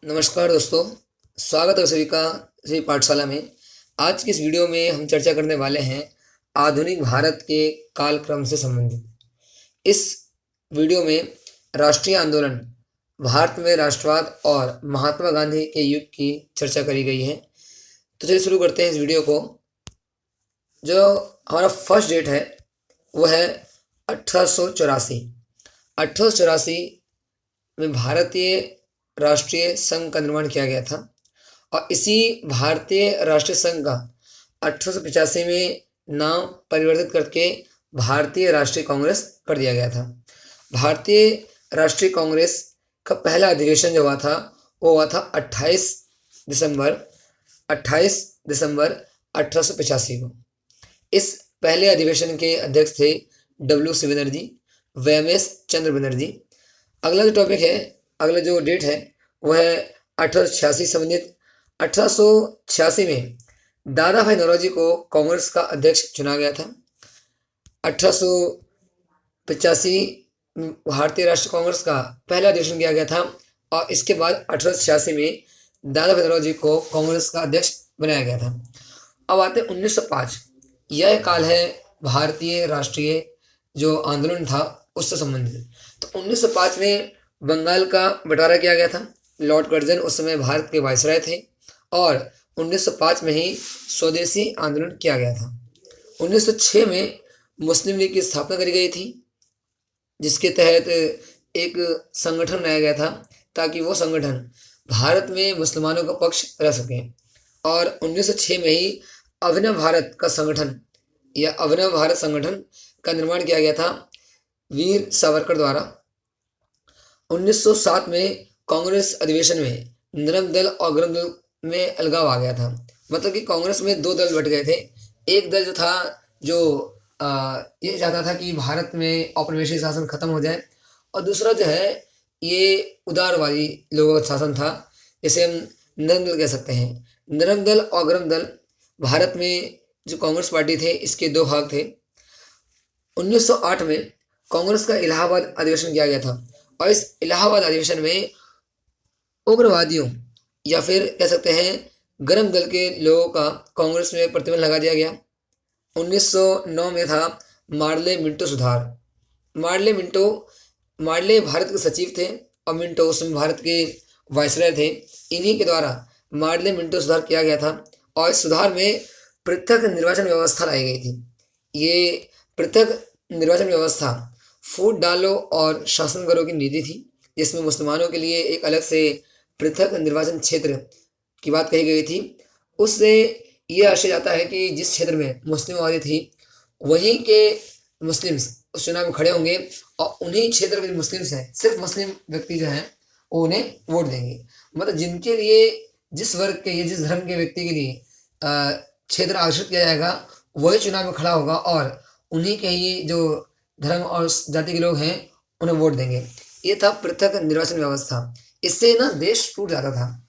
नमस्कार दोस्तों, स्वागत है सभी का सभी पाठशाला में। आज की इस वीडियो में हम चर्चा करने वाले हैं आधुनिक भारत के कालक्रम से संबंधित। इस वीडियो में राष्ट्रीय आंदोलन, भारत में राष्ट्रवाद और महात्मा गांधी के युग की चर्चा करी गई है। तो चलिए शुरू करते हैं इस वीडियो को। जो हमारा फर्स्ट डेट है वो है 1884। 1884 में भारतीय राष्ट्रीय संघ का निर्माण किया गया था और इसी भारतीय राष्ट्रीय संघ का 1885 में नाम परिवर्तित करके भारतीय राष्ट्रीय कांग्रेस कर दिया गया था। भारतीय राष्ट्रीय कांग्रेस का पहला अधिवेशन जो हुआ था वो हुआ था 28 दिसंबर 1885 को। इस पहले अधिवेशन के अध्यक्ष थे WC बनर्जी, VMS चंद्र बनर्जी। अगला जो टॉपिक है, अगला जो डेट है वो है 1886 संबंधित। 1886 में दादा भाई नौरोजी को कांग्रेस का अध्यक्ष चुना गया था। 1885 भारतीय राष्ट्रीय कांग्रेस का पहला अधिवेशन किया गया था और इसके बाद 1886 में दादा भाई नौरोजी को कांग्रेस का अध्यक्ष बनाया गया था। अब आते हैं 1905। यह काल है भारतीय राष्ट्रीय जो आंदोलन था उससे संबंधित। तो 1905 में बंगाल का बंटवारा किया गया था। लॉर्ड कर्जन उस समय भारत के वायसराय थे और 1905 में ही स्वदेशी आंदोलन किया गया था। 1906 में मुस्लिम लीग की स्थापना करी गई थी, जिसके तहत एक संगठन बनाया गया था ताकि वो संगठन भारत में मुसलमानों का पक्ष रह सके। और 1906 में ही अभिनव भारत का संगठन या अभिनव भारत संगठन का निर्माण किया गया था वीर सावरकर द्वारा। 1907 में कांग्रेस अधिवेशन में नरम दल और गरम दल में अलगाव आ गया था। मतलब कि कांग्रेस में दो दल बट गए थे। एक दल जो था जो ये चाहता था कि भारत में औपनिवेशिक शासन खत्म हो जाए, और दूसरा जो है ये उदारवादी लोगों का शासन था, जिसे हम नरम दल कह सकते हैं। नरम दल और गरम दल भारत में जो कांग्रेस पार्टी थे इसके दो भाग थे। 1908 में कांग्रेस का इलाहाबाद अधिवेशन किया गया था और इस इलाहाबाद अधिवेशन में उग्रवादियों या फिर कह सकते हैं गरम दल के लोगों का कांग्रेस में प्रतिबंध लगा दिया गया। 1909 में था मार्ले मिंटो सुधार। मार्ले भारत के सचिव थे और मिंटो उसमें भारत के वायसराय थे। इन्हीं के द्वारा मार्ले मिंटो सुधार किया गया था और इस सुधार में पृथक निर्वाचन व्यवस्था लाई गई थी। ये पृथक निर्वाचन व्यवस्था फूट डालो और शासन करो की नीति थी, जिसमें मुसलमानों के लिए एक अलग से पृथक निर्वाचन क्षेत्र की बात कही गई थी। उससे यह आशय जाता है कि जिस क्षेत्र में मुस्लिम आबादी थी वहीं के मुस्लिम्स उस चुनाव में खड़े होंगे और उन्हीं क्षेत्र के मुस्लिम्स हैं, सिर्फ मुस्लिम व्यक्ति जो हैं वो उन्हें वोट देंगे। मतलब जिनके लिए, जिस वर्ग के या जिस धर्म के व्यक्ति के लिए क्षेत्र आरक्षित किया जाएगा वही चुनाव में खड़ा होगा और उन्हीं के ही जो धर्म और जाति के लोग हैं उन्हें वोट देंगे। ये था पृथक निर्वाचन व्यवस्था। इससे ना देश टूट जाता था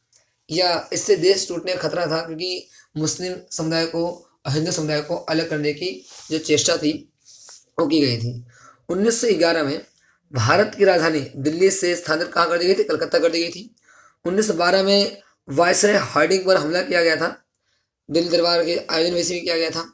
या इससे देश टूटने का खतरा था, क्योंकि मुस्लिम समुदाय को और हिंदू समुदाय को अलग करने की जो चेष्टा थी वो की गई थी। 1911 में भारत की राजधानी दिल्ली से स्थानांतरित कहाँ कर दी गई थी? कलकत्ता कर दी गई थी। 1912 में वायसराय हार्डिंग पर हमला किया गया था। दिल्ली दरबार के आयोजन वैसे भी किया गया था।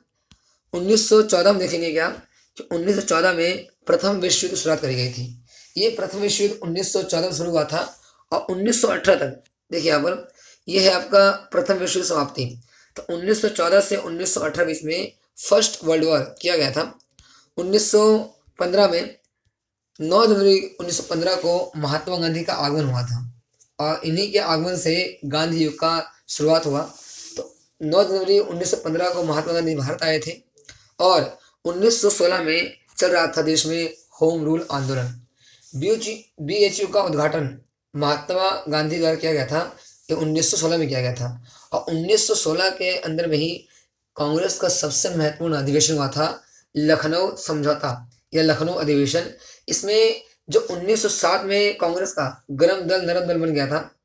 1914 में देखेंगे क्या कि 1914 में प्रथम विश्व युद्ध की शुरुआत करी गई थी। ये प्रथम विश्व युद्ध 1914 में शुरू हुआ था और 1918 तक, देखिए यहाँ पर यह है आपका प्रथम विश्व युद्ध समाप्ति। तो 1914 से 1918 बीच में फर्स्ट वर्ल्ड वॉर किया गया था। 1915 में 9 जनवरी 1915 को महात्मा गांधी का आगमन हुआ था और इन्हीं के आगमन से गांधी युग का शुरुआत हुआ। तो 9 जनवरी 1915 को महात्मा गांधी भारत आए थे और 1916 में चल रहा था देश में होम रूल आंदोलन। BHU का उद्घाटन महात्मा गांधी द्वारा किया गया था। ये 1916 में किया गया था और 1916 के अंदर में ही कांग्रेस का सबसे महत्वपूर्ण अधिवेशन हुआ था लखनऊ समझौता या लखनऊ अधिवेशन। इसमें जो 1907 में कांग्रेस का गरम दल नरम दल बन गया था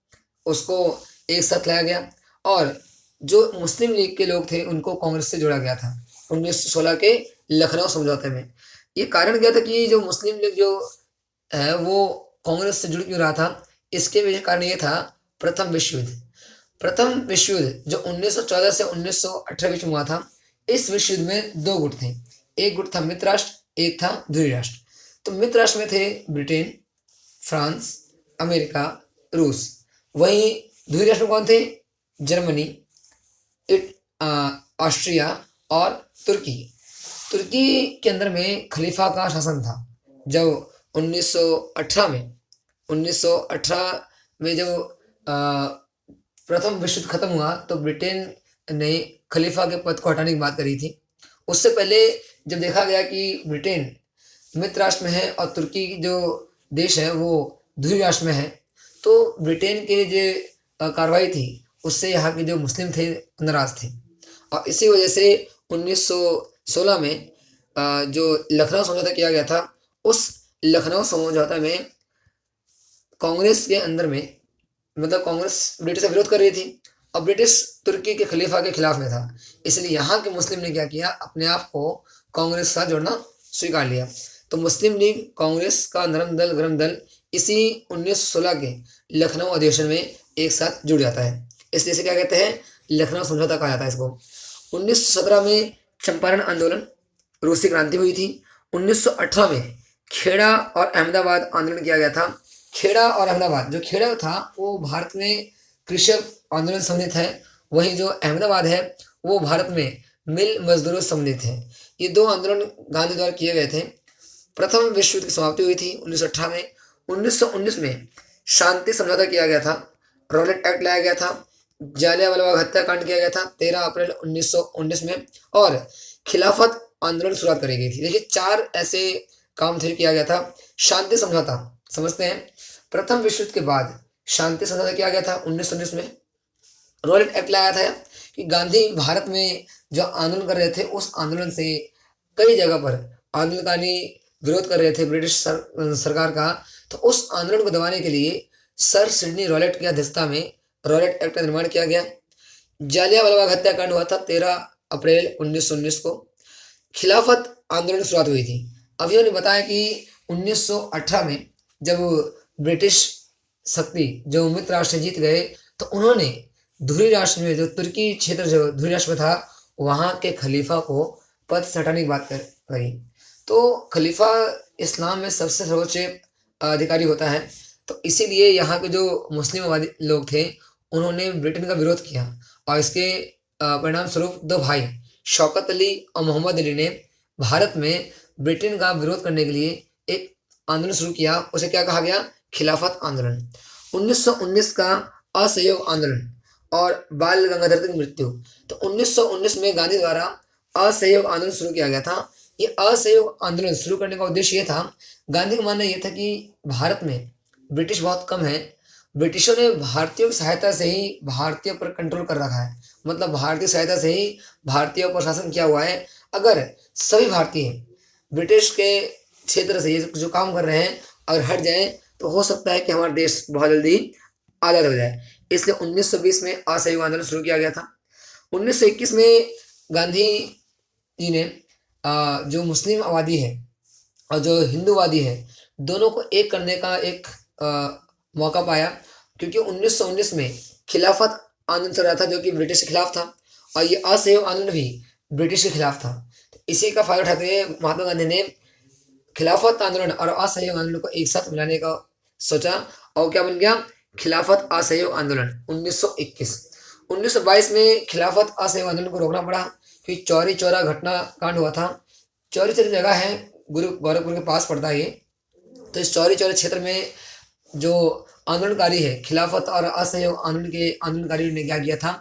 उसको एक साथ लाया गया और जो मुस्लिम लीग के लोग थे उनको कांग्रेस से जोड़ा गया था 1916 के लखनऊ समझौते में। ये कारण क्या था कि जो मुस्लिम लीग जो है वो कांग्रेस से जुड़ क्यों रहा था? इसके वजह कारण ये था प्रथम विश्व युद्ध। प्रथम विश्व युद्ध जो 1914 से 1918 बीच में हुआ था, इस विश्व युद्ध में दो गुट थे। एक गुट था मित्र राष्ट्र, एक था ध्रुवीय राष्ट्र। तो मित्र राष्ट्र में थे ब्रिटेन, फ्रांस, अमेरिका, रूस। वहीं ध्रुवीय राष्ट्र में कौन थे? जर्मनी, ऑस्ट्रिया और तुर्की। तुर्की के अंदर में खलीफा का शासन था। जब 1918 में जब प्रथम विश्व युद्ध खत्म हुआ तो ब्रिटेन ने खलीफा के पद को हटाने की बात करी थी। उससे पहले जब देखा गया कि ब्रिटेन मित्र राष्ट्र में है और तुर्की जो देश है वो ध्रुवीय राष्ट्र में है, तो ब्रिटेन के जो कार्रवाई थी उससे यहाँ के जो मुस्लिम थे नाराज थे। और इसी वजह से 1916 में जो लखनऊ समझौता किया गया था, उस लखनऊ समझौता में कांग्रेस के अंदर में, मतलब कांग्रेस ब्रिटिश का विरोध कर रही थी और ब्रिटिश तुर्की के खलीफा के खिलाफ में था। इसलिए यहाँ के मुस्लिम ने क्या किया, अपने आप को कांग्रेस के साथ जोड़ना स्वीकार लिया। तो मुस्लिम लीग कांग्रेस का नरम दल गरम दल इसी 1916 के लखनऊ अधिवेशन में एक साथ जुड़ जाता है। इसलिए इसे क्या कहते हैं, लखनऊ समझौता कहा जाता है इसको। 1917 में चंपारण आंदोलन, रूसी क्रांति हुई थी। 1918 में खेड़ा और अहमदाबाद आंदोलन किया गया था। खेड़ा और अहमदाबाद, जो खेड़ा था वो भारत में कृषक आंदोलन सम्मिलित है, वहीं जो अहमदाबाद है वो भारत में मिल मजदूरों सम्मिलित है। ये दो आंदोलन गांधी द्वारा किए गए थे। प्रथम विश्व युद्ध की समाप्ति हुई थी 1918 में। 1919 में शांति समझौता किया गया था, रॉलेट एक्ट लाया गया था, जालियांवाला बाग हत्याकांड किया गया था 13 अप्रैल 1919 में, और खिलाफत आंदोलन की शुरुआत करी गई थी। देखिए 4 ऐसे काम थे किया गया था। शांति समझौता समझते हैं, प्रथम विश्व युद्ध के बाद शांति समझौता किया गया था 1919 में। रॉलेट एक्ट लाया था कि गांधी भारत में जो आंदोलन कर रहे थे उस आंदोलन से कई जगह पर आंदोलनकारी विरोध कर रहे थे ब्रिटिश सरकार का, तो उस आंदोलन को दबाने के लिए सर सिडनी रॉलेट की अध्यक्षता में रॉलेट एक्ट का निर्माण किया गया। जालियांवाला बाग हत्याकांड हुआ था 13 अप्रैल 1919 को। खिलाफत आंदोलन की शुरुआत हुई थी। अभी हमने बताया कि 1918 में जब ब्रिटिश शक्ति जो मित्र राष्ट्र जीत गए तो उन्होंने ध्रुवीय राष्ट्र में, जो तुर्की क्षेत्र जो ध्रुवीय राष्ट्र में था, वहाँ के खलीफा को पद से हटाने की बात करी। तो खलीफा इस्लाम में सबसे सर्वोच्च अधिकारी होता है। तो इसीलिए यहाँ के जो मुस्लिमवादी लोग थे उन्होंने ब्रिटेन का विरोध किया और इसके परिणाम स्वरूप 2 भाई शौकत अली और मोहम्मद अली ने भारत में ब्रिटेन का विरोध करने के लिए एक आंदोलन शुरू किया। उसे क्या कहा गया, खिलाफत आंदोलन। 1919 का असहयोग आंदोलन और बाल गंगाधर की मृत्यु। तो 1919 में गांधी द्वारा असहयोग आंदोलन शुरू किया गया था। ये असहयोग आंदोलन शुरू करने का उद्देश्य ये था, गांधी का मानना ये था कि भारत में ब्रिटिश बहुत कम है, ब्रिटिशों ने भारतीयों की सहायता से ही भारतीयों पर कंट्रोल कर रखा है, मतलब भारतीय सहायता से ही भारतीयों पर शासन किया हुआ है। अगर सभी भारतीय ब्रिटिश के क्षेत्र से ये जो काम कर रहे हैं अगर हट जाएं तो हो सकता है कि हमारा देश बहुत जल्दी आज़ाद हो जाए। इसलिए 1920 में असहयोग आंदोलन शुरू किया गया था। 1921 में गांधी जी ने जो मुस्लिम आबादी है और जो हिंदूवादी है दोनों को एक करने का एक मौका पाया, क्योंकि 1919 में खिलाफत आंदोलन चल रहा था जो कि ब्रिटिश के खिलाफ था और ये असहयोग आंदोलन भी ब्रिटिश के खिलाफ था। इसी का फायदा उठाते हुए महात्मा गांधी ने खिलाफत आंदोलन और असहयोग आंदोलन को एक साथ मिलाने का सोचा और क्या बन गया, खिलाफत असहयोग आंदोलन 1921। 1922 में खिलाफत असहयोग आंदोलन को रोकना पड़ा क्योंकि चौरी चौरा घटना कांड हुआ था। चौरी चौरा जगह है गोरखपुर के पास पड़ता है ये। तो इस चौरी चौरा क्षेत्र में जो आंदोलनकारी है, खिलाफत और असहयोग आंदोलन के आंदोलनकारियों ने क्या किया था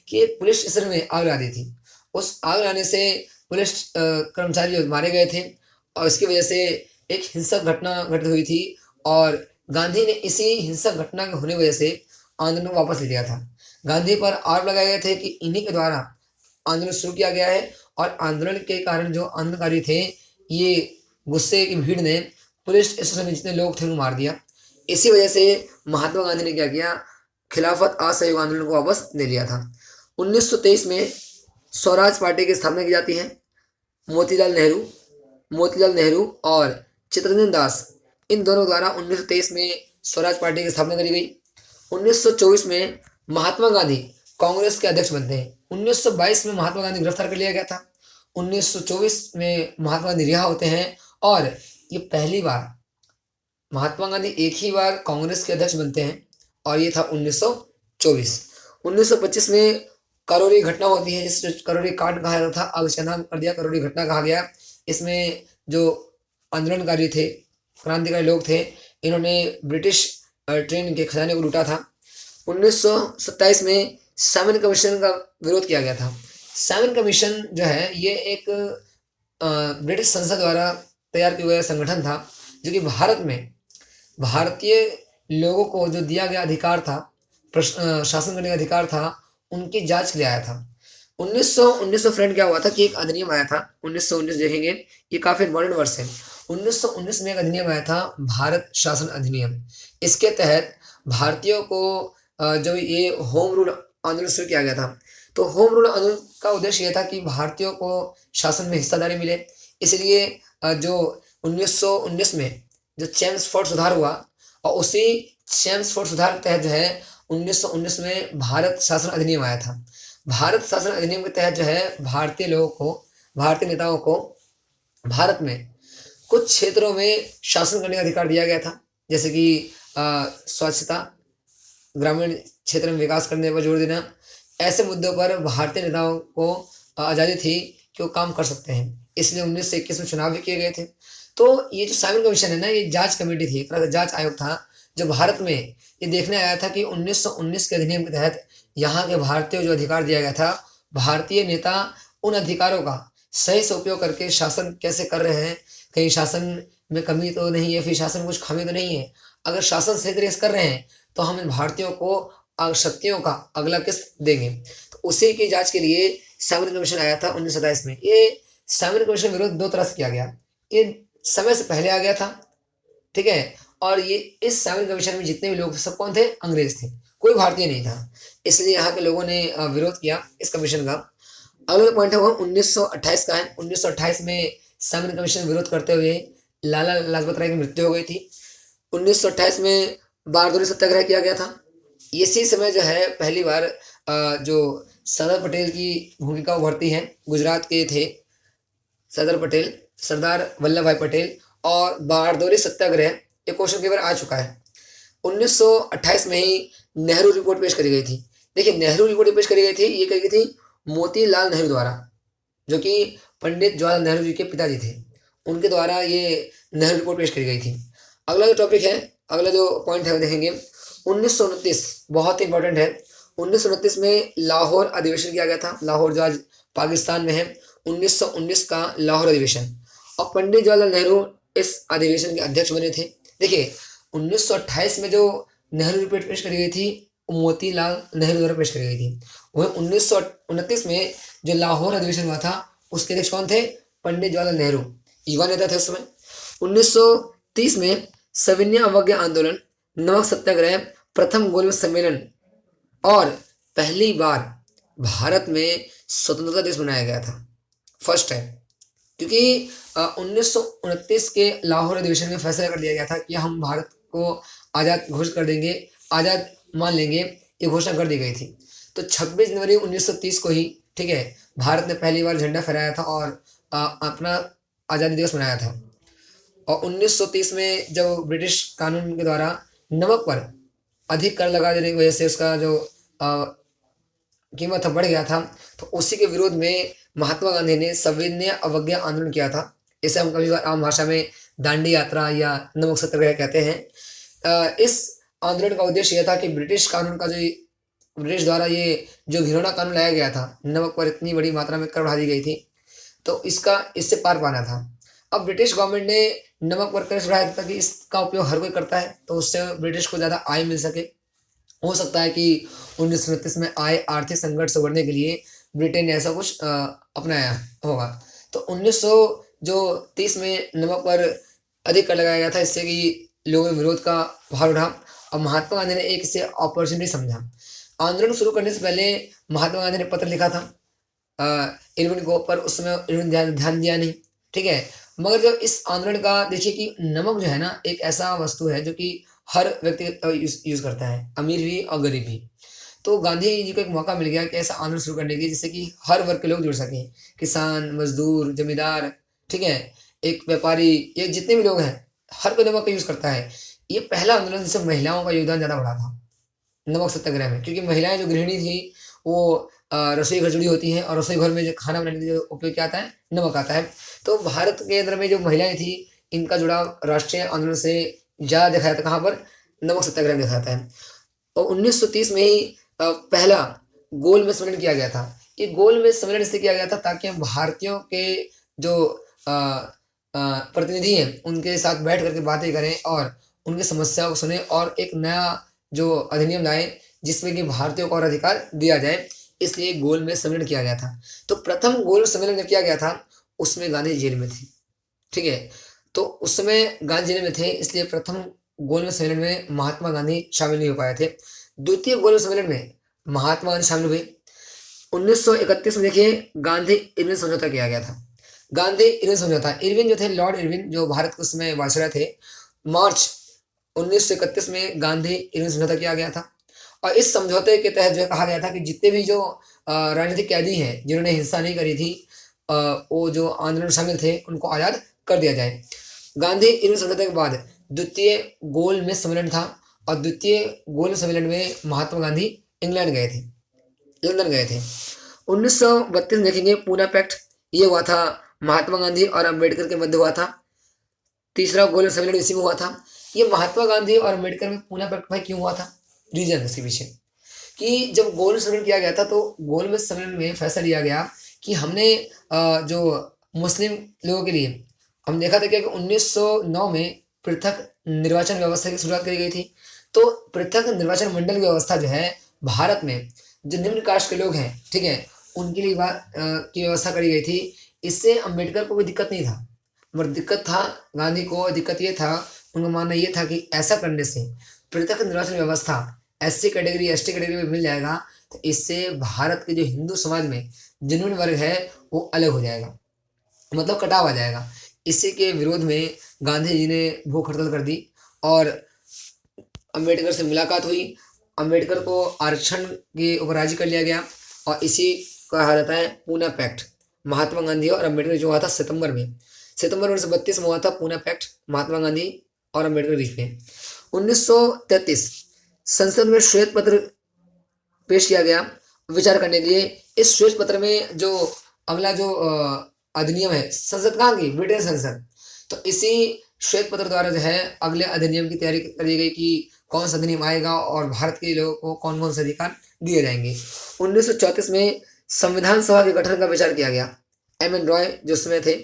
कि एक पुलिस स्टेशन में आग लगा दी थी। उस आग लगाने से पुलिस कर्मचारी मारे गए थे और इसकी वजह से एक हिंसक घटना घटित हुई थी और गांधी ने इसी हिंसक घटना के होने की वजह से आंदोलन को वापस ले लिया था। गांधी पर आरोप लगाए गए थे कि इन्हीं के द्वारा आंदोलन शुरू किया गया है और आंदोलन के कारण जो आंदोलनकारी थे ये गुस्से की भीड़ ने पुलिस स्टेशन में जितने लोग थे उनको मार दिया। इसी वजह से महात्मा गांधी ने क्या किया, खिलाफत असहयोग आंदोलन को वापस ले लिया था। 1923 में स्वराज पार्टी की स्थापना की जाती है। मोतीलाल नेहरू और चित्तरंजन दास इन दोनों द्वारा 1923 में स्वराज पार्टी की स्थापना करी गई। 1924 में महात्मा गांधी कांग्रेस के अध्यक्ष बनते हैं। 1922 में महात्मा गांधी गिरफ्तार कर लिया गया था। 1924 में महात्मा गांधी रिहा होते हैं और ये पहली बार महात्मा गांधी एक ही बार कांग्रेस के अध्यक्ष बनते हैं और ये था 1924। 1925 में करौली घटना होती है, जिसे करौली कांड कहा जाता था, अब इसका नाम कर दिया करौली घटना कहा गया। इसमें जो आंदोलनकारी थे, क्रांतिकारी लोग थे, इन्होंने ब्रिटिश ट्रेन के खजाने को लूटा था। 1927 में साइमन कमीशन का विरोध किया गया था। साइमन कमीशन जो है ये एक ब्रिटिश संसद द्वारा तैयार किया गया संगठन था, जो कि भारत में भारतीय लोगों को जो दिया गया अधिकार था, शासन करने का अधिकार था, उनकी जांच के लिए आया था। 1919 फ्रेंड क्या हुआ था कि एक अधिनियम आया था। 1919 देखेंगे, ये काफी इंपॉर्टेंट वर्ष है। 1919 में एक अधिनियम आया था, भारत शासन अधिनियम। इसके तहत भारतीयों को जब ये होम रूल आंदोलन शुरू किया गया था, तो होम रूल आंदोलन का उद्देश्य यह था कि भारतीयों को शासन में हिस्सेदारी मिले। इसलिए जो 1919 में जो चेम्सफोर्ड सुधार हुआ, और उसी चेम्सफोर्ड सुधार के तहत जो है 1919 में भारत शासन अधिनियम आया था। भारत शासन अधिनियम के तहत जो है भारतीय लोगों को, भारतीय नेताओं को भारत में कुछ क्षेत्रों में शासन करने का अधिकार दिया गया था, जैसे कि स्वच्छता, ग्रामीण क्षेत्र में विकास करने पर जोर देना। ऐसे मुद्दों पर भारतीय नेताओं को आज़ादी थी कि वो काम कर सकते हैं। इसलिए 1921 में चुनाव भी किए गए थे। तो ये जो साइमन कमीशन है ना, ये जांच कमेटी थी, एक तरह का जांच आयोग था, जो भारत में ये देखने आया था कि 1919 के अधिनियम के तहत यहाँ के भारतीयों को जो अधिकार दिया गया था, भारतीय नेता उन अधिकारों का सही से उपयोग करके शासन कैसे कर रहे हैं, कहीं शासन में कमी तो नहीं है, फिर शासन में कुछ खामी तो नहीं है। अगर शासन सही तरीके से कर रहे हैं तो हम इन भारतीयों को शक्तियों का अगला किस्त देंगे। तो उसी की जांच के लिए साइमन कमीशन आया था 1927 में। ये साइमन कमीशन विरोध दो तरह से किया गया। ये समय से पहले आ गया था, ठीक है, और ये इस साइमन कमीशन में जितने भी लोग थे सब कौन थे? अंग्रेज थे, कोई भारतीय नहीं था। इसलिए यहाँ के लोगों ने विरोध किया इस कमीशन का। अगला पॉइंट है वो 1928 का है। 1928 में साइमन कमीशन विरोध करते हुए लाला लाजपत राय की मृत्यु हो गई थी। 1928 में बारदोली सत्याग्रह किया गया था। इसी समय जो है पहली बार जो सरदार पटेल की भूमिका उभरती है। गुजरात के थे सरदार पटेल, सरदार वल्लभ भाई पटेल, और बारदोली सत्याग्रह ये क्वेश्चन कई बार आ चुका है। 1928 में ही नेहरू रिपोर्ट पेश करी गई थी। देखिए, नेहरू रिपोर्ट पेश करी गई थी, ये करी गई थी मोतीलाल नेहरू द्वारा, जो कि पंडित जवाहरलाल नेहरू जी के पिताजी थे, उनके द्वारा ये नेहरू रिपोर्ट पेश करी गई थी। अगला जो टॉपिक है, अगला जो पॉइंट है वो देखेंगे 1929, बहुत ही इंपॉर्टेंट है। 1929 में लाहौर अधिवेशन किया गया था। लाहौर जो आज पाकिस्तान में है, 1919 का लाहौर अधिवेशन, और पंडित जवाहरलाल नेहरू इस अधिवेशन के अध्यक्ष बने थे। देखिए, 1928 में जो नेहरू रिपोर्ट पेश करी गई थी मोतीलाल नेहरू द्वारा पेश करी गई थी। वह 1929 में जो लाहौर अधिवेशन हुआ था उसके अध्यक्ष कौन थे? पंडित जवाहरलाल नेहरू, युवा नेता थे उस समय। 1930 में सविनय अवज्ञा आंदोलन, नमक सत्याग्रह, प्रथम गोलमेज सम्मेलन, और पहली बार भारत में स्वतंत्रता दिवस मनाया गया था, फर्स्ट टाइम। क्योंकि 1929 के लाहौर अधिवेशन में फैसला कर दिया गया था कि हम भारत को आज़ाद घोषित कर देंगे, आज़ाद मान लेंगे, ये घोषणा कर दी गई थी। तो 26 जनवरी 1930 को ही, ठीक है, भारत ने पहली बार झंडा फहराया था और अपना आज़ादी दिवस मनाया था। और 1930 में जब ब्रिटिश कानून के द्वारा नमक पर अधिक कर लगा देने की वजह से उसका जो कीमत बढ़ गया था, तो उसी के विरोध में महात्मा गांधी ने सविनय अवज्ञा आंदोलन किया था। इसे हम कभी आम भाषा में दांडी यात्रा या नमक सत्याग्रह कहते हैं। इस आंदोलन का उद्देश्य यह था कि ब्रिटिश कानून का जो ब्रिटिश द्वारा ये जो घिनौना कानून लाया गया था, नमक पर इतनी बड़ी मात्रा में कर बढ़ा दी गई थी, तो इससे पार पाना था। अब ब्रिटिश गवर्नमेंट ने नमक पर कर बढ़ाया था कि इसका उपयोग हर कोई करता है, तो उससे ब्रिटिश को ज़्यादा आय मिल सके। हो सकता है कि 1929 में आए आर्थिक संकट से उबरने के लिए ब्रिटेन ने ऐसा कुछ अपनाया होगा। तो 1930 में नमक पर अधिक कर लगाया गया था, इससे कि लोगों में विरोध का भार उठा, और महात्मा गांधी ने एक इसे अपॉर्चुनिटी समझा। आंदोलन शुरू करने से पहले महात्मा गांधी ने पत्र लिखा था इरविन को, पर उस समय इरविन ध्यान दिया नहीं, ठीक है। मगर जब इस आंदोलन का देखिए कि नमक जो है ना, एक ऐसा वस्तु है जो कि हर व्यक्ति यूज़ करता है, अमीर भी और गरीब भी। तो गांधी जी को एक मौका मिल गया कि ऐसा आंदोलन शुरू करने की जिससे कि हर वर्ग के लोग जुड़ सकें, किसान, मजदूर, जमींदार, ठीक है, एक व्यापारी, ये जितने भी लोग हैं, हर कोई नमक का यूज़ करता है। ये पहला आंदोलन जिसमें महिलाओं का योगदान ज़्यादा बड़ा था नमक सत्याग्रह में, क्योंकि महिलाएं जो गृहिणी थी वो रसोई घर जुड़ी होती हैं और रसोई घर में जो खाना बनाने के लिए उपयोग क्या आता है, नमक आता है। तो भारत के अंदर में जो महिलाएं थी इनका जुड़ाव राष्ट्रीय आंदोलन से ज़्यादा देखा जाता है, कहाँ पर, नमक सत्याग्रह में देखा जाता है। और 1930 में ही पहला गोल मेज सम्मेलन किया गया था। ये गोल मेज सम्मेलन इसलिए किया गया था ताकि हम भारतीयों के जो अ, प्रतिनिधि हैं उनके साथ बैठ करके बातें करें और उनकी समस्याओं को सुने और एक नया जो अधिनियम लाए जिसमें कि भारतीयों को और अधिकार दिया जाए, इसलिए गोल मेज सम्मेलन किया गया था। तो प्रथम गोल सम्मेलन जब किया गया था उसमें गांधी जेल में थे, ठीक है। तो उस समय गांधी जेल में थे, इसलिए प्रथम गोल मेज सम्मेलन में महात्मा गांधी शामिल नहीं हो पाए थे। द्वितीय गोल मेज सम्मेलन में महात्मा गांधी शामिल हुए। 1931 में देखिए गांधी इरविन समझौता किया गया था। गांधी इरविन समझौता, इरविन जो थे, लॉर्ड इरविन जो भारत के उस समय वायसराय थे, मार्च 1931 में गांधी इरविन समझौता किया गया था। और इस समझौते के तहत जो कहा गया था कि जितने भी जो राजनीतिक कैदी हैं जिन्होंने हिंसा नहीं करी थी, वो जो आंदोलन शामिल थे उनको आज़ाद कर दिया जाए। गांधी इरविन समझौते के बाद द्वितीय गोल मेज सम्मेलन था और द्वितीय गोल सम्मेलन में महात्मा गांधी इंग्लैंड गए थे, लंदन गए थे। 1932 देखेंगे पूना पैक्ट, ये हुआ था महात्मा गांधी और अम्बेडकर के मध्य हुआ था। तीसरा गोल सम्मेलन इसी में हुआ था। ये महात्मा गांधी और अम्बेडकर में पूना पैक्ट भाई क्यों हुआ था, रीजन इसके पीछे कि जब गोल सम्मेलन किया गया था तो गोल में सम्मेलन में फैसला लिया गया कि हमने जो मुस्लिम लोगों के लिए हम देखा था कि 1909 में पृथक निर्वाचन व्यवस्था की शुरुआत करी गई थी। तो पृथक निर्वाचन मंडल की व्यवस्था जो है भारत में जो निम्न कास्ट के लोग हैं, ठीक है, उनके लिए की व्यवस्था करी गई थी। इससे अम्बेडकर को कोई दिक्कत नहीं था, मगर दिक्कत था गांधी को, दिक्कत ये था, उनका मानना ये था कि ऐसा करने से पृथक निर्वाचन व्यवस्था एससी कैटेगरी एसटी कैटेगरी में मिल जाएगा तो इससे भारत के जो हिंदू समाज में जिन्होंने वर्ग है वो अलग हो जाएगा, मतलब कटाव आ जाएगा। इसी के विरोध में गांधी जी ने भूख हड़ताल कर दी और अम्बेडकर से मुलाकात हुई। अम्बेडकर को आरक्षण के ऊपर राजी कर लिया गया और इसी कहा जाता है पूना पैक्ट। महात्मा गांधी और अम्बेडकर जो हुआ था सितंबर 1932 में हुआ था पूना पैक्ट, महात्मा गांधी और अम्बेडकर के बीच में। 1933 संसद में श्वेत पत्र पेश किया गया विचार करने के लिए। इस श्वेत पत्र में जो अगला जो अधिनियम है, संसद कहाँ की, ब्रिटेन संसद, तो इसी श्वेत पत्र द्वारा जो है अगले अधिनियम की तैयारी करी गई कि कौन सा अधिनियम आएगा और भारत के लोगों को कौन कौन से अधिकार दिए जाएंगे। 1934 में संविधान सभा के गठन का विचार किया गया। एम.एन. रॉय जो समय थे,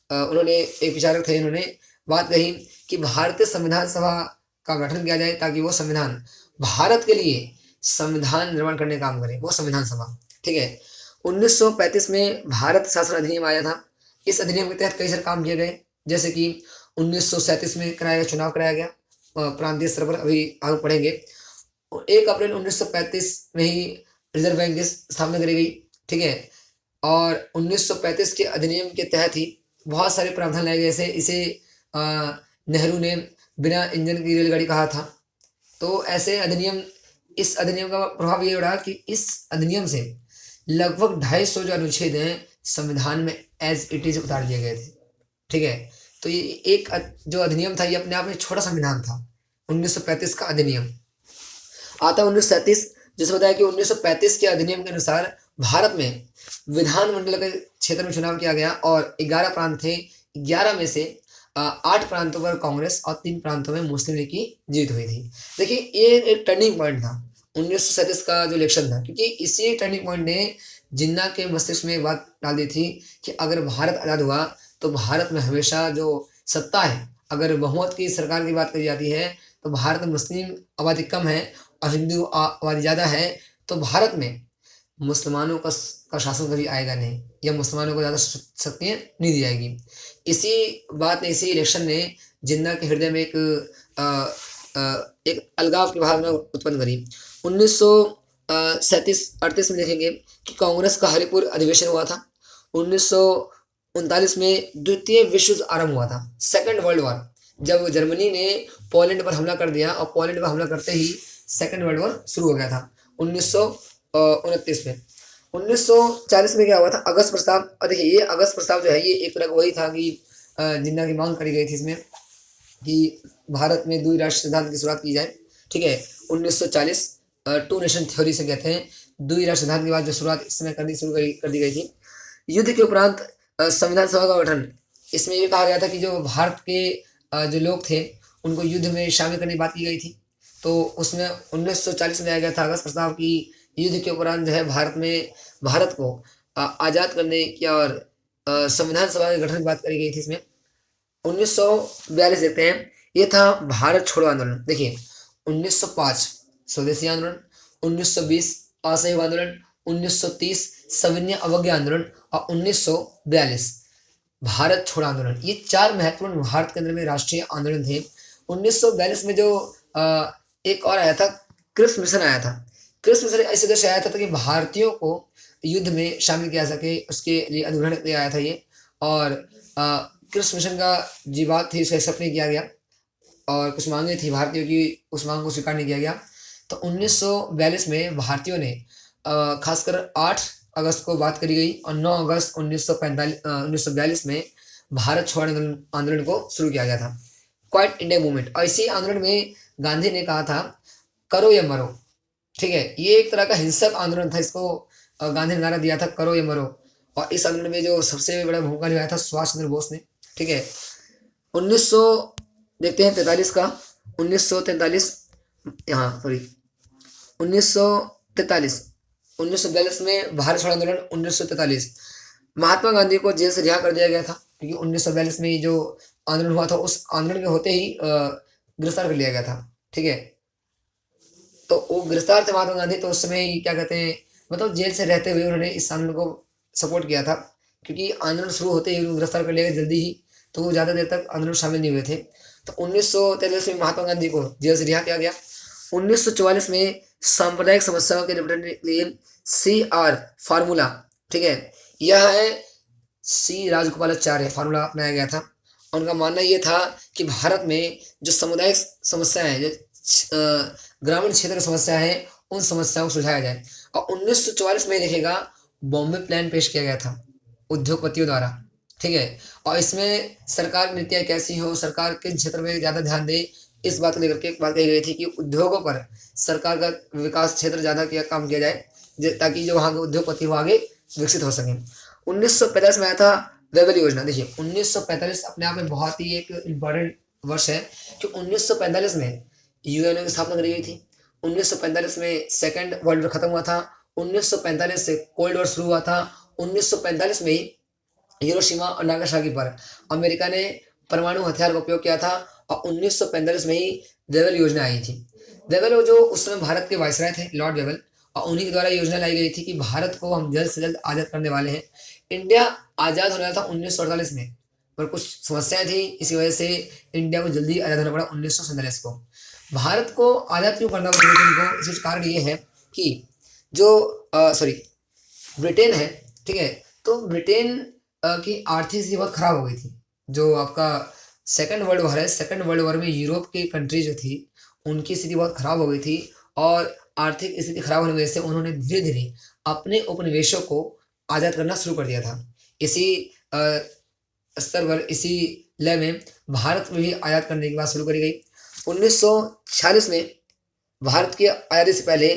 उन्होंने एक विचारक थे, इन्होंने बात कही कि भारतीय संविधान सभा का गठन किया जाए ताकि वो संविधान भारत के लिए संविधान निर्माण करने का काम करे, वो संविधान सभा, ठीक है। 1935 में भारत शासन अधिनियम आया था। इस अधिनियम के तहत कई सारे काम किए गए, जैसे कि 1937 में चुनाव कराया गया प्रांतीय स्तर पर, अभी आगे पढ़ेंगे। 1 अप्रैल 1935 में ही रिजर्व बैंक की स्थापना करी गई, ठीक है। और 1935 के अधिनियम के तहत ही बहुत सारे प्रावधान लाए गए, जैसे इसे नेहरू ने बिना इंजन की रेलगाड़ी कहा था। तो ऐसे अधिनियम, इस अधिनियम का प्रभाव ये रहा कि इस अधिनियम से लगभग 250 जो अनुच्छेद हैं संविधान में एज इट इज उतार दिए गए थे, ठीक है। तो ये एक जो अधिनियम था ये अपने आप में छोटा संविधान था। 1935 का अधिनियम आता 1937, जिसे बताया कि 1935 के अधिनियम के अनुसार भारत में विधानमंडल के क्षेत्र में चुनाव किया गया और 11 प्रांत थे। 11 में से 8 प्रांतों पर कांग्रेस और 3 प्रांतों में मुस्लिम लीग की जीत हुई थी। देखिए ये एक टर्निंग पॉइंट था 1937 का जो इलेक्शन था, क्योंकि इसी टर्निंग पॉइंट ने जिन्ना के मस्तिष्क में एक बात डाल दी थी कि अगर भारत आज़ाद हुआ तो भारत में हमेशा जो सत्ता है, अगर बहुमत की सरकार की बात करी जाती है तो भारत में मुस्लिम आबादी कम है और हिंदू आबादी ज़्यादा है, तो भारत में मुसलमानों का शासन कभी आएगा नहीं या मुसलमानों को ज़्यादा शक्तियाँ नहीं दी जाएगी। इसी बात ने, इसी इलेक्शन ने जिन्ना के हृदय में एक अलगाव की भावना उत्पन्न करी। 1937-38 में देखेंगे कि कांग्रेस का हरिपुर अधिवेशन हुआ था। 1939 में द्वितीय विश्व युद्ध आरंभ हुआ था, सेकेंड वर्ल्ड वॉर। जब जर्मनी ने पोलैंड पर हमला कर दिया और पोलैंड पर हमला करते ही सेकेंड वर्ल्ड वॉर शुरू हो गया था 1929 में। 1940 में क्या हुआ था, अगस्त प्रस्ताव। और देखिए ये अगस्त प्रस्ताव जो है ये एक तरह का वही था कि जिन्ना की मांग करी गई थी इसमें कि भारत में द्विराष्ट्र सिद्धांत की शुरुआत की जाए। ठीक है, 1940 टू नेशन थ्योरी से कहते हैं, द्विराष्ट्र सिद्धांत की बात जो शुरुआत इस समय कर दी गई थी। युद्ध के उपरांत संविधान सभा का गठन, इसमें ये कहा गया था कि जो भारत के जो लोग थे उनको युद्ध में शामिल करने की बात की गई थी। तो उसमें 1940 में आया गया था अगस्त प्रस्ताव की युद्ध के उपरांत जो है भारत को आज़ाद करने की और संविधान सभा के गठन की बात करी गई थी इसमें। 1942 देखते हैं, ये था भारत छोड़ो आंदोलन। देखिए 1905 स्वदेशी आंदोलन, 1920 असहयोग आंदोलन, 1930 सविनय अवज्ञा आंदोलन और 1942 भारत छोड़ो आंदोलन। ये 4 महत्वपूर्ण भारत के अंदर में राष्ट्रीय आंदोलन थे। 1942 में जो एक और आया था, क्रिप्स मिशन आया था। क्रिप्स मिशन इस वजह से आया था कि भारतीयों को युद्ध में शामिल किया सके, उसके लिए अधिग्रहण किया आया था ये। और क्रिप्स मिशन का जी बात थी, उसे एक्सेप्ट नहीं किया गया और कुछ मांगे थी भारतीयों की, उस मांग को स्वीकार नहीं किया गया। तो 1942 में भारतीयों ने खासकर 8 अगस्त को बात करी गई और 9 अगस्त 1942 में भारत छोड़ो आंदोलन को शुरू किया गया था, क्वाइट इंडिया मूवमेंट। और इसी आंदोलन में गांधी ने कहा था करो या मरो। ठीक है, ये एक तरह का हिंसक आंदोलन था, इसको गांधी ने नारा दिया था करो या मरो। और इस आंदोलन में जो सबसे बड़ा भूमिका निभाया था सुभाष चंद्र बोस ने। ठीक है, 1900 देखते हैं 43 का, 1943 यहाँ सॉरी 1943 1942 में भारत छोड़ो आंदोलन। 1943 महात्मा गांधी को जेल से रिहा कर दिया गया था क्योंकि 1942 में जो आंदोलन हुआ था उस आंदोलन के होते ही गिरफ्तार कर लिया गया था। ठीक है, तो वो गिरफ्तार थे महात्मा गांधी, तो उस समय ही क्या कहते हैं, मतलब जेल से रहते हुए उन्होंने इस आंदोलन को सपोर्ट किया था क्योंकि आंदोलन शुरू होते ही गिरफ्तार कर लिया गया जल्दी ही, तो वो ज़्यादा देर तक आंदोलन शामिल नहीं हुए थे। तो 1943 में महात्मा गांधी को जेल से रिहा किया गया। 1944 में सांप्रदायिक समस्याओं के निपटने के लिए CR फार्मूला, ठीक है, यह है C राजगोपालाचार्य फार्मूला अपनाया गया था। उनका मानना ये था कि भारत में जो सामुदायिक समस्याएं हैं, जो ग्रामीण क्षेत्र की समस्या है, उन समस्याओं को सुलझाया जाए। और 1944 में देखिएगा बॉम्बे प्लान पेश किया गया था उद्योगपतियों द्वारा। ठीक है, और इसमें सरकार की नीतियाँ कैसी हो, सरकार किस क्षेत्र में ज़्यादा ध्यान दे, इस बात को लेकर के एक बात कही गई थी कि उद्योगों पर सरकार का विकास क्षेत्र ज़्यादा काम किया जाए ताकि जो वहाँ के उद्योगपति वो आगे विकसित हो सकें। 1945 में आया था वेबल योजना। देखिए 1945 अपने आप में बहुत ही एक इम्पॉर्टेंट वर्ष है कि 1945 में यूएनओ की स्थापना करी गई थी। 1945 में सेकेंड वर्ल्ड वॉर खत्म हुआ था। 1945 से कोल्ड वॉर शुरू हुआ था। 1945 में ही हिरोशिमा और नागासाकी पर अमेरिका ने परमाणु हथियार का उपयोग किया था और 1945 में ही वेबल योजना आई थी। वेबल जो उस समय भारत के वायसराय थे, लॉर्ड वेबल, और उन्हीं के द्वारा योजना लाई गई थी कि भारत को हम जल्द से जल्द आज़ाद करने वाले हैं। इंडिया आज़ाद होने वाला था 1948 में, पर कुछ समस्याएं थी, इसी वजह से इंडिया को जल्दी आज़ाद होना पड़ा 1947 को। भारत को आज़ाद क्यों करना पड़ा उनको, इसका कारण ये है कि जो ब्रिटेन है, ठीक है, तो ब्रिटेन की आर्थिक स्थिति बहुत खराब हो गई थी। जो आपका सेकेंड वर्ल्ड वॉर है, सेकेंड वर्ल्ड वॉर में यूरोप की कंट्री जो थी उनकी स्थिति बहुत खराब हो गई थी और आर्थिक स्थिति खराब होने की वजह से उन्होंने धीरे धीरे अपने उपनिवेशों को आज़ाद करना शुरू कर दिया था। इसी स्तर पर, इसी लय में भारत में भी आज़ाद करने की बात शुरू करी गई। 1946 में भारत की आज़ादी से पहले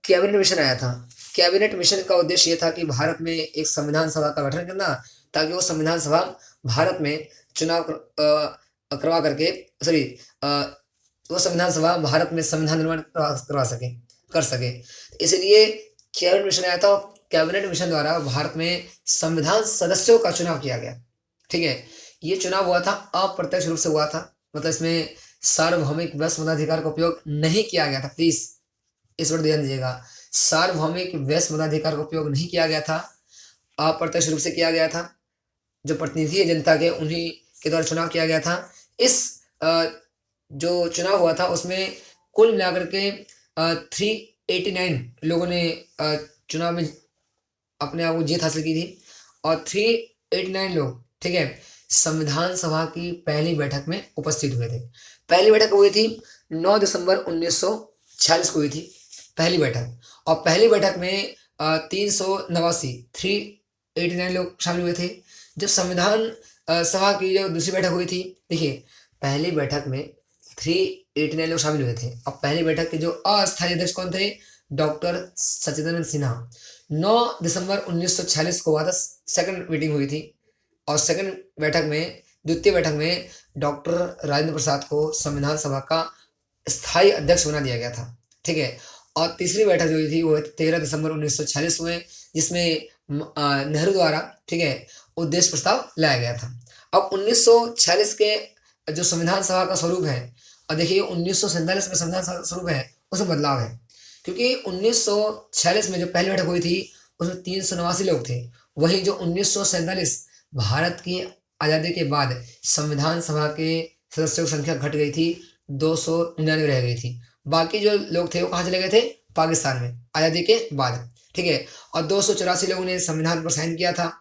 कैबिनेट मिशन आया था। कैबिनेट मिशन का उद्देश्य ये था कि भारत में एक संविधान सभा का गठन करना ताकि वो संविधान सभा भारत में चुनाव करवा करके वो संविधान सभा भारत में संविधान निर्माण कर सके। इसलिए कैबिनेट मिशन आया था। कैबिनेट मिशन द्वारा भारत में संविधान सदस्यों का चुनाव किया गया। ठीक है, ये चुनाव हुआ था, अप्रत्यक्ष रूप से हुआ था, मतलब इसमें सार्वभौमिक वयस्क मताधिकार का उपयोग नहीं किया गया था। प्लीज इस पर ध्यान दीजिएगा, सार्वभौमिक वयस्क मताधिकार का उपयोग नहीं किया गया था, अप्रत्यक्ष रूप से किया गया था। जो प्रतिनिधि जनता के उन्हीं के द्वारा चुनाव किया गया था। इस जो चुनाव हुआ था उसमें कुल मिलाकर के 389 लोगों ने चुनाव में अपने आप को जीत हासिल की थी और 389 लोग, ठीक है, संविधान सभा की पहली बैठक में उपस्थित हुए थे। पहली बैठक हुई थी 9 दिसंबर 1946 को हुई थी पहली बैठक, और पहली बैठक में 389 लोग शामिल हुए थे। जब संविधान सभा की जो दूसरी बैठक हुई थी, देखिए पहली बैठक में 389 लोग शामिल हुए थे, और पहली बैठक के जो अस्थायी अध्यक्ष कौन थे, डॉक्टर सच्चिदानंद सिन्हा। 9 दिसंबर 1946 को वहाँ सेकंड मीटिंग हुई थी, और सेकंड बैठक में, द्वितीय बैठक में डॉक्टर राजेंद्र प्रसाद को संविधान सभा का स्थायी अध्यक्ष बना दिया गया था, ठीक है। और तीसरी बैठक जो हुई थी वो 13 दिसंबर 1946 में, जिसमें नेहरू द्वारा, ठीक है, उद्देश्य प्रस्ताव लाया गया था। अब 1946 के जो संविधान सभा का स्वरूप है, और देखिए 1947 में संविधान सभा का स्वरूप है, उसमें बदलाव है, क्योंकि 1946 में जो पहली बैठक हुई थी उसमें 389 लोग थे। वहीं जो 1947 भारत की आज़ादी के बाद संविधान सभा के सदस्यों की संख्या घट गई थी, 299 रह गई थी। बाकी जो लोग थे वो कहाँ चले गए थे, पाकिस्तान में आज़ादी के बाद, ठीक है। और 284 लोगों ने संविधान पर साइन किया था,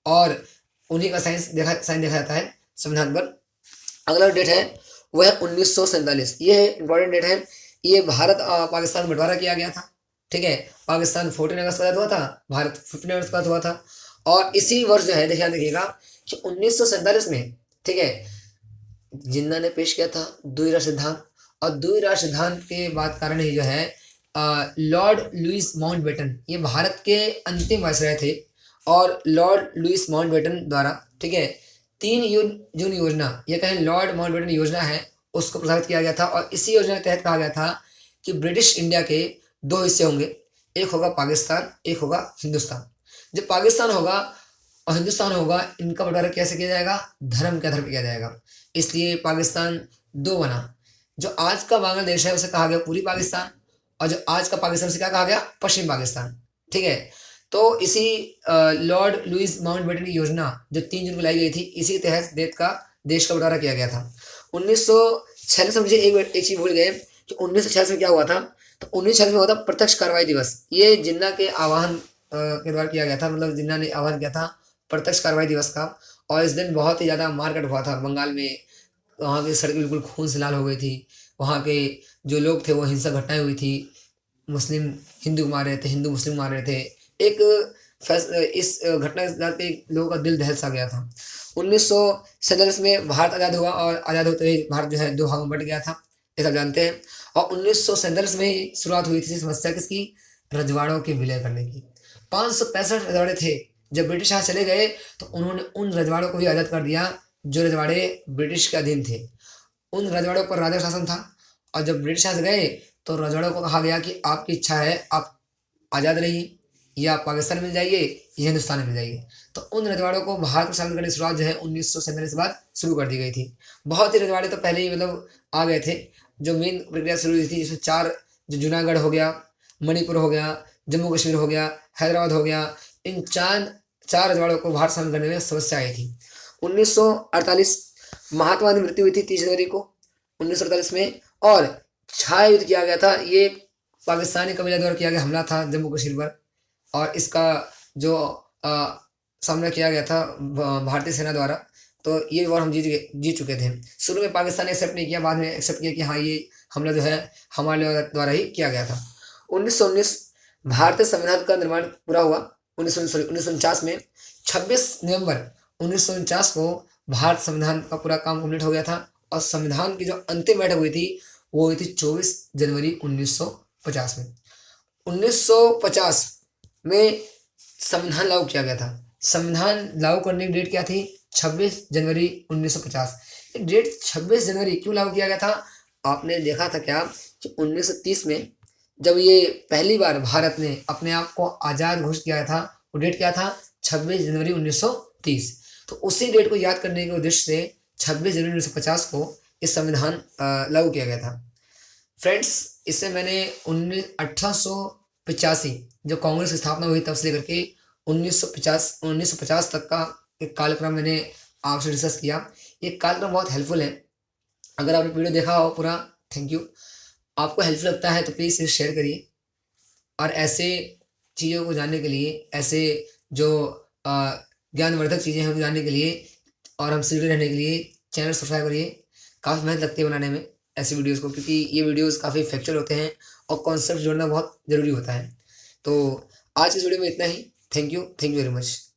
और उन्हीं का साइन देखा जाता है संविधान पर। अगला डेट है वह है 1947, ये इंपॉर्टेंट डेट है। ये भारत पाकिस्तान में बंटवारा किया गया था, ठीक है। पाकिस्तान 14 अगस्त को आज़ाद हुआ था, भारत 15 अगस्त को आज़ाद हुआ था। और इसी वर्ष जो है देखिएगा कि 1947 में, ठीक है, जिन्ना ने पेश किया था द्वि राष्ट्र सिद्धांत, और द्वि राष्ट्र सिद्धांत के बाद कारण ही जो है लॉर्ड लुईस माउंटबेटन, ये भारत के अंतिम वायसराय थे, और लॉर्ड लुईस माउंटबेटन द्वारा, ठीक है, 3 जून योजना, ये कहें लॉर्ड माउंटबेटन योजना है, उसको प्रस्तावित किया गया था। और इसी योजना के तहत कहा गया था कि ब्रिटिश इंडिया के 2 हिस्से होंगे, एक होगा पाकिस्तान, एक होगा हिंदुस्तान। जब पाकिस्तान होगा और हिंदुस्तान होगा, इनका बंटवारा कैसे किया जाएगा, धर्म के आधार पर किया जाएगा, इसलिए पाकिस्तान 2 बना। जो आज का बांग्लादेश है उसे कहा गया पूर्वी पाकिस्तान, और जो आज का पाकिस्तान से क्या कहा गया, पश्चिम पाकिस्तान, ठीक है। तो इसी लॉर्ड लुईस माउंटबेटन की योजना जो 3 जून को लाई गई थी, इसी के तहत देश का बंटवारा किया गया था। 1946 में मुझे एक चीज भूल गए कि 1946 में क्या हुआ था, तो 1946 में हुआ था प्रत्यक्ष कार्रवाई दिवस। ये जिन्ना के आह्वान के द्वारा किया गया था, मतलब जिन्ना ने आह्वान किया था प्रत्यक्ष कार्रवाई दिवस का। और इस दिन बहुत ही ज़्यादा मारकाट हुआ था बंगाल में, वहाँ की सड़कें बिल्कुल खून से लाल हो गई थी, वहाँ के जो लोग थे वो हिंसक घटनाएं हुई थी, मुस्लिम हिंदू को मार रहे थे, हिंदू मुस्लिम मार रहे थे। इस घटना के लोगों का दिल दहल सा गया था। 1947 में भारत आज़ाद हुआ, और आज़ाद होते ही भारत जो है 2 भागों में बट गया था, ये सब जानते हैं। और 1947 में ही शुरुआत हुई थी समस्या किसकी, रजवाड़ों के विलय करने की। 565 रजवाड़े थे, जब ब्रिटिश यहाँ चले गए तो उन्होंने उन रजवाड़ों को भी आज़ाद कर दिया जो रजवाड़े ब्रिटिश के अधीन थे। उन रजवाड़ों पर राजा शासन था, और जब ब्रिटिश यहाँ से गए तो रजवाड़ों को कहा गया कि आपकी इच्छा है, आप आज़ाद रहिए, या पाकिस्तान मिल जाइए या हिंदुस्तान में मिल जाइए। तो उन रजवाड़ों को भारत में शामिल करने की शुरुआत जो है 1947 के बाद शुरू कर दी गई थी। बहुत ही रजवाड़े तो पहले ही मतलब आ गए थे। जो मेन प्रक्रिया शुरू हुई थी, जिसमें 4, जो जूनागढ़ हो गया, मणिपुर हो गया, जम्मू कश्मीर हो गया, हैदराबाद हो गया, इन 4 रजवाड़ों को भारत शामिल करने में समस्या आई थी। 1948 महात्मा गांधी की मृत्यु हुई थी 30 जनवरी को 1948 में, और छाया युद्ध किया गया था। ये पाकिस्तानी कबीला द्वारा किया गया हमला था जम्मू कश्मीर पर, और इसका जो सामना किया गया था भारतीय सेना द्वारा। तो ये वॉर हम जीत चुके थे। शुरू में पाकिस्तान ने एक्सेप्ट नहीं किया, बाद में एक्सेप्ट किया कि हाँ ये हमला जो है हमारे द्वारा ही किया गया था। 1919 भारतीय संविधान का निर्माण पूरा हुआ। 1949 में 26 नवंबर 1949 को भारत संविधान का पूरा काम कंप्लीट हो गया था, और संविधान की जो अंतिम बैठक हुई थी वो हुई थी 24 जनवरी 1950 में। 1950 में संविधान लागू किया गया था। संविधान लागू करने की डेट क्या थी, 26 जनवरी 1950। डेट 26 जनवरी क्यों लागू किया गया था, आपने देखा था क्या कि 1930 में जब ये पहली बार भारत ने अपने आप को आज़ाद घोषित किया था, वो डेट क्या था, 26 जनवरी 1930। तो उसी डेट को याद करने के उद्देश्य से 26 जनवरी 1950 को इस संविधान लागू किया गया था। फ्रेंड्स, इससे मैंने 1885 जो कांग्रेस की स्थापना हुई तब से लेकर के 1950 तक का एक कालक्रम मैंने आपसे डिस्कस किया। ये कालक्रम बहुत हेल्पफुल है। अगर आपने वीडियो देखा हो पूरा, थैंक यू। आपको हेल्पफुल लगता है तो प्लीज़ इसे शेयर करिए, और ऐसे चीज़ों को जानने के लिए, ऐसे जो ज्ञानवर्धक चीज़ें हैं उनको जानने के लिए और हमसे जुड़े रहने के लिए चैनल सब्सक्राइब करिए। काफ़ी मेहनत लगती है बनाने में ऐसी वीडियोज़ को, क्योंकि ये वीडियोज़ काफ़ी फैक्चुअल होते हैं और कॉन्सेप्ट जोड़ना बहुत ज़रूरी होता है। तो आज की इस वीडियो में इतना ही। Thank you very much.